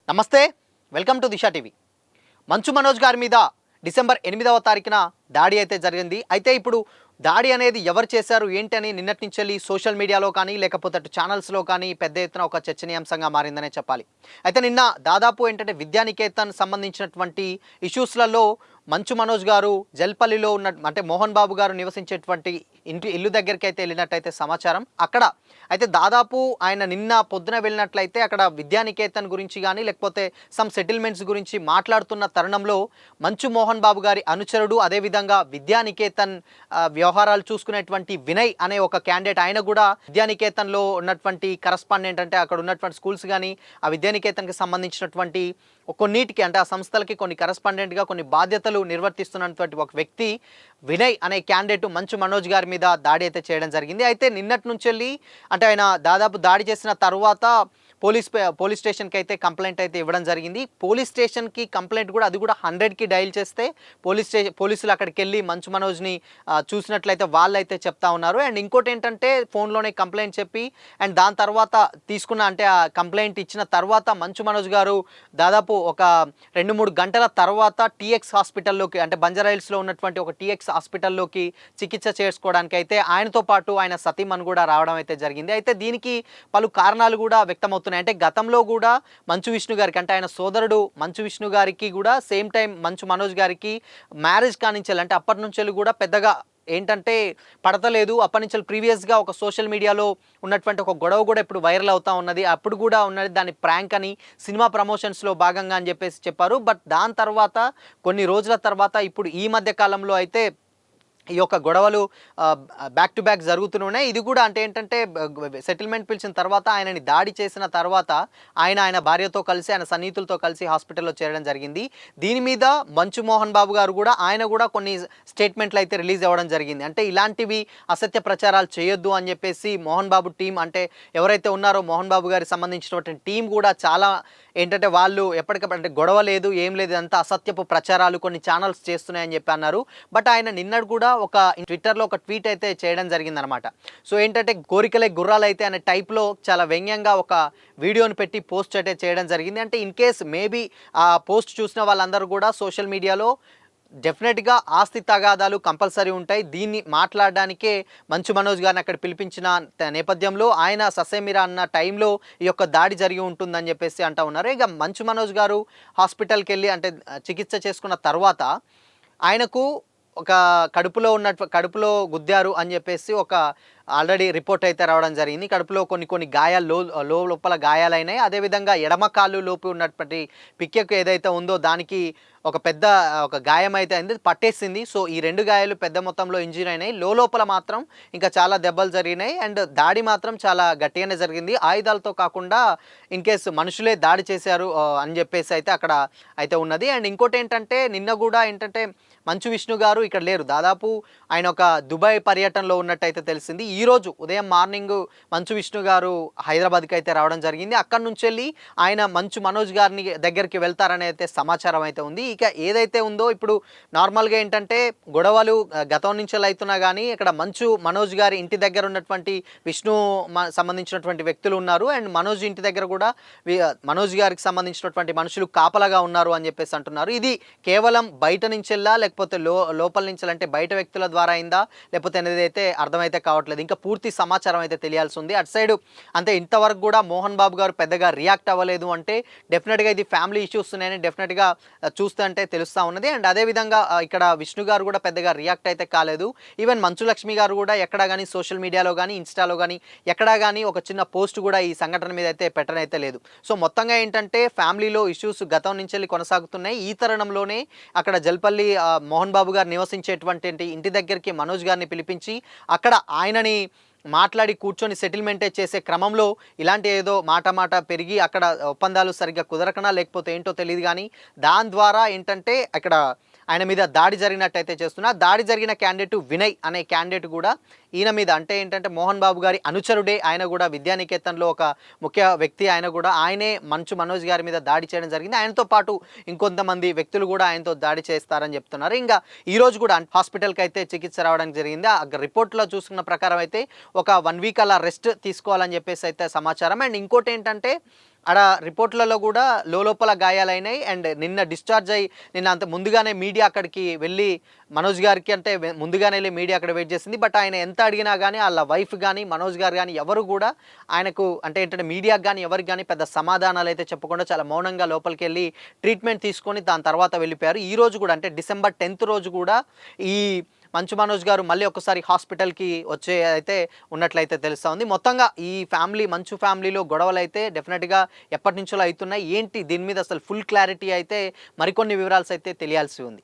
నమస్తే, welcome to Disha TV. Manchu Manoj గారి మీద డిసెంబర్ 8వ తారీఖున దాడి అయితే జరిగింది. అయితే ఇప్పుడు దాడి అనేది ఎవరు చేశారు ఏంటి అని నిన్నటి నుంచి వెళ్ళి సోషల్ మీడియాలో కానీ లేకపోతే అటు ఛానల్స్లో కానీ పెద్ద ఎత్తున ఒక చర్చనీయాంశంగా మారిందనే చెప్పాలి. అయితే నిన్న దాదాపు ఏంటంటే విద్యానికేతన్ సంబంధించినటువంటి ఇష్యూస్లలో మంచు మనోజ్ గారు జల్పల్లిలో ఉన్న అంటే మోహన్ బాబు గారు నివసించేటువంటి ఇల్లు దగ్గరికి అయితే వెళ్ళినట్టయితే సమాచారం. అక్కడ అయితే దాదాపు ఆయన నిన్న పొద్దున వెళ్ళినట్లయితే అక్కడ విద్యానికేతన్ గురించి కానీ లేకపోతే సమ్ సెటిల్మెంట్స్ గురించి మాట్లాడుతున్న తరుణంలో మంచు మోహన్ బాబు గారి అనుచరుడు అదేవిధంగా విద్యానికేతన్ వ్యవహారాలు చూసుకునేటువంటి వినయ్ అనే ఒక క్యాండిడేట్, ఆయన కూడా విద్యానికేతన్లో ఉన్నటువంటి కరస్పాండెంట్, అంటే అక్కడ ఉన్నటువంటి స్కూల్స్ కానీ ఆ విద్యానికేతన్కి సంబంధించినటువంటి కొన్నిటికి అంటే ఆ సంస్థలకి కొన్ని కరస్పాండెంట్గా కొన్ని బాధ్యతలు నిర్వర్తిస్తున్నటువంటి ఒక వ్యక్తి వినయ్ అనే క్యాండిడేట్ మంచు మనోజ్ గారి మీద దాడి అయితే చేయడం జరిగింది. అయితే నిన్నటి నుంచి వెళ్ళి అంటే ఆయన దాదాపు దాడి చేసిన తర్వాత పోలీస్ స్టేషన్కి అయితే కంప్లైంట్ అయితే ఇవ్వడం జరిగింది. పోలీస్ స్టేషన్కి కంప్లైంట్ కూడా అది కూడా 100కి డైల్ చేస్తే పోలీసులు అక్కడికి వెళ్ళి మంచు మనోజ్ని చూసినట్లయితే వాళ్ళైతే చెప్తా ఉన్నారు. అండ్ ఇంకోటి ఏంటంటే ఫోన్లోనే కంప్లైంట్ చెప్పి అండ్ దాని తర్వాత తీసుకున్న అంటే ఆ కంప్లైంట్ ఇచ్చిన తర్వాత మంచు మనోజ్ గారు దాదాపు ఒక 2-3 గంటల తర్వాత టీఎక్స్ హాస్పిటల్లోకి అంటే బంజారాహిల్స్లో ఉన్నటువంటి ఒక టీఎక్స్ హాస్పిటల్లోకి చికిత్స చేసుకోవడానికి అయితే ఆయనతో పాటు ఆయన సతీమణి కూడా రావడం అయితే జరిగింది. అయితే దీనికి పలు కారణాలు కూడా వ్యక్తమవుతున్నాయి. అంటే గతంలో కూడా మంచు విష్ణు గారికి అంటే ఆయన సోదరుడు మంచు విష్ణు గారికి కూడా సేమ్ టైం మంచు మనోజ్ గారికి మ్యారేజ్ కానించాలి అంటే అప్పటి నుంచి కూడా పెద్దగా ఏంటంటే పడతలేదు. అప్పటి నుంచి ప్రీవియస్గా ఒక సోషల్ మీడియాలో ఉన్నటువంటి ఒక గొడవ కూడా ఇప్పుడు వైరల్ అవుతా ఉన్నది. అప్పుడు కూడా ఉన్నది దాని ప్రాంక్ అని సినిమా ప్రమోషన్స్లో భాగంగా అని చెప్పేసి చెప్పారు. బట్ దాని తర్వాత కొన్ని రోజుల తర్వాత ఇప్పుడు ఈ మధ్య కాలంలో అయితే ఈ యొక్క గొడవలు బ్యాక్ టు బ్యాక్ జరుగుతూనే ఇది కూడా అంటే ఏంటంటే సెటిల్మెంట్ పిలిచిన తర్వాత ఆయనని దాడి చేసిన తర్వాత ఆయన భార్యతో కలిసి ఆయన సన్నిహితులతో కలిసి హాస్పిటల్లో చేరడం జరిగింది. దీని మీద మంచు మోహన్ బాబు గారు కూడా ఆయన కూడా కొన్ని స్టేట్మెంట్లు అయితే రిలీజ్ అవ్వడం జరిగింది. అంటే ఇలాంటివి అసత్య ప్రచారాలు చేయొద్దు అని చెప్పేసి మోహన్ బాబు టీం అంటే ఎవరైతే ఉన్నారో మోహన్ బాబు గారికి సంబంధించినటువంటి టీం కూడా చాలా ఏంటంటే వాళ్ళు ఎప్పటికప్పుడు అంటే గొడవ లేదు ఏం లేదు అంతా అసత్యపు ప్రచారాలు కొన్ని ఛానల్స్ చేస్తున్నాయని చెప్పి అన్నారు. బట్ ఆయన నిన్నటి కూడా ఒక ట్విట్టర్లో ఒక ట్వీట్ అయితే చేయడం జరిగిందనమాట. సో ఏంటంటే కోరికలే గుర్రాలు అయితే అనే టైప్లో చాలా వ్యంగ్యంగా ఒక వీడియోని పెట్టి పోస్ట్ అయితే చేయడం జరిగింది. అంటే ఇన్ కేస్ మేబీ ఆ పోస్ట్ చూసిన వాళ్ళందరూ కూడా సోషల్ మీడియాలో డెఫినెట్గా ఆస్తి తగాదాలు కంపల్సరీ ఉంటాయి. దీన్ని మాట్లాడడానికే మంచు మనోజ్ గారిని అక్కడ పిలిపించిన నేపథ్యంలో ఆయన ససేమిరా అన్న టైంలో ఈ యొక్క దాడి జరిగి ఉంటుందని చెప్పేసి అంటూ ఉన్నారు. ఇక మంచు మనోజ్ గారు హాస్పిటల్కి వెళ్ళి అంటే చికిత్స చేసుకున్న తర్వాత ఆయనకు ఒక కడుపులో గుద్దారు అని చెప్పేసి ఒక ఆల్రెడీ రిపోర్ట్ అయితే రావడం జరిగింది. కడుపులో కొన్ని గాయాలు లోపల గాయాలైనాయి. అదేవిధంగా ఎడమ కాళ్ళు లోపు ఉన్నటువంటి పిక్కెకు ఏదైతే ఉందో దానికి ఒక పెద్ద ఒక గాయం అయితే అయింది, పట్టేసింది. సో ఈ 2 గాయాలు పెద్ద మొత్తంలో ఇంజూరీ అయినాయి. లోపల మాత్రం ఇంకా చాలా దెబ్బలు జరిగినాయి. అండ్ దాడి మాత్రం చాలా గట్టిగానే జరిగింది. ఆయుధాలతో కాకుండా ఇన్ కేసు మనుషులే దాడి చేశారు అని చెప్పేసి అయితే అక్కడ అయితే ఉన్నది. అండ్ ఇంకోటి ఏంటంటే నిన్న కూడా ఏంటంటే మంచు విష్ణు గారు ఇక్కడ లేరు. దాదాపు ఆయన ఒక దుబాయ్ పర్యటనలో ఉన్నట్టయితే తెలిసింది. ఈరోజు ఉదయం మార్నింగ్ మంచు విష్ణు గారు హైదరాబాద్కి అయితే రావడం జరిగింది. అక్కడి నుంచి వెళ్ళి ఆయన మంచు మనోజ్ గారిని దగ్గరికి వెళ్తారని అయితే సమాచారం అయితే ఉంది. ఇక ఏదైతే ఉందో ఇప్పుడు నార్మల్గా ఏంటంటే గొడవలు గతం నుంచి అవుతున్నా కానీ ఇక్కడ మంచు మనోజ్ గారి ఇంటి దగ్గర ఉన్నటువంటి విష్ణు సంబంధించినటువంటి వ్యక్తులు ఉన్నారు. అండ్ మనోజ్ ఇంటి దగ్గర కూడా మనోజ్ గారికి సంబంధించినటువంటి మనుషులు కాపలాగా ఉన్నారు అని చెప్పేసి అంటున్నారు. ఇది కేవలం బయట నుంచి వెళ్ళా లేకపోతే లోపల నుంచి అంటే బయట వ్యక్తుల ద్వారా అయిందా లేకపోతే అనేది అయితే అర్థమైతే కావట్లేదు. ఇంకా పూర్తి సమాచారం అయితే తెలియాల్సి ఉంది. అటు సైడ్ అంటే ఇంతవరకు కూడా మోహన్ బాబు గారు పెద్దగా రియాక్ట్ అవ్వలేదు. అంటే డెఫినెట్గా ఇది ఫ్యామిలీ ఇష్యూస్ ఉన్నాయని డెఫినెట్గా చూస్తే అంటే తెలుస్తూ ఉన్నది. అండ్ అదేవిధంగా ఇక్కడ విష్ణు గారు కూడా పెద్దగా రియాక్ట్ అయితే కాలేదు. ఈవెన్ మంచు లక్ష్మి గారు కూడా ఎక్కడా కానీ సోషల్ మీడియాలో కానీ ఇన్స్టాలో కానీ ఎక్కడా కానీ ఒక చిన్న పోస్ట్ కూడా ఈ సంఘటన మీద అయితే పెట్టనైతే లేదు. సో మొత్తంగా ఏంటంటే ఫ్యామిలీలో ఇష్యూస్ గతం నుంచి వెళ్ళి కొనసాగుతున్నాయి. ఈ తరుణంలోనే అక్కడ జల్పల్లి మోహన్ బాబు గారు నివసించేటువంటి ఇంటి దగ్గరికి మనోజ్ గారిని పిలిపించి అక్కడ ఆయనని మాట్లాడి కూర్చొని సెటిల్మెంటే చేసే క్రమంలో ఇలాంటి ఏదో మాట పెరిగి అక్కడ ఒప్పందాలు సరిగ్గా కుదరకనా లేకపోతే ఏంటో తెలియదు కానీ దాని ద్వారా ఏంటంటే అక్కడ ఆయన మీద దాడి జరిగినట్టయితే చేస్తున్నా. దాడి జరిగిన క్యాండిడేట్ వినయ్ అనే క్యాండిడేట్ కూడా ఈయన మీద అంటే ఏంటంటే మోహన్ బాబు గారి అనుచరుడే, ఆయన కూడా విద్యానికేతన్లో ఒక ముఖ్య వ్యక్తి, ఆయనే మంచు మనోజ్ గారి మీద దాడి చేయడం జరిగింది. ఆయనతో పాటు ఇంకొంతమంది వ్యక్తులు కూడా ఆయనతో దాడి చేస్తారని చెప్తున్నారు. ఇంకా ఈరోజు కూడా హాస్పిటల్కి అయితే చికిత్స రావడానికి జరిగింది. ఆ రిపోర్ట్లో చూసుకున్న ప్రకారం అయితే ఒక 1 వీక్ అలా రెస్ట్ తీసుకోవాలని చెప్పేసి అయితే సమాచారం. అండ్ ఇంకోటి ఏంటంటే ఆడ రిపోర్ట్‌లలో గూడా లోలోపల గాయాలయినాయి. అండ్ నిన్న డిశ్చార్జ్ అయ్యి నిన్న అంత ముందుగానే మీడియా అక్కడికి వెళ్ళి మనోజ్ గారికి అంటే ముందుగానే ఎళ్లి మీడియా అక్కడ వెయిట్ చేసింది. బట్ ఆయన ఎంత అడిగినా గాని ఆళ్ళ వైఫ్ గాని, మనోజ్ గారు గాని ఎవరు గూడా ఆయనకు అంటే ఏంటంటే మీడియాకి గాని, ఎవరికి గాని పెద్ద సమాధానాలైతే చెప్పకుండా చాలా మౌనంగా లోపలికెళ్ళి ట్రీట్‌మెంట్ తీసుకొని దాని తర్వాత వెళ్ళిపోయారు. ఈ రోజు గూడా అంటే డిసెంబర్ 10థ్ రోజు గూడా ఈ మంచు మనోజ్ గారు మళ్ళీ ఒక్కసారి హాస్పిటల్‌కి వచ్చే అయితే ఉన్నట్లయితే తెలుస్తా ఉంది. మొత్తంగా ఈ ఫ్యామిలీ మంచు ఫ్యామిలీలో గొడవలైతే డెఫినిట్‌గా ఎప్పటినుంచో అయితున్నాయి. ఏంటి దీని మీద అసలు ఫుల్ క్లారిటీ అయితే మరికొన్ని వివరాలైతే తెలియాల్సి ఉంది.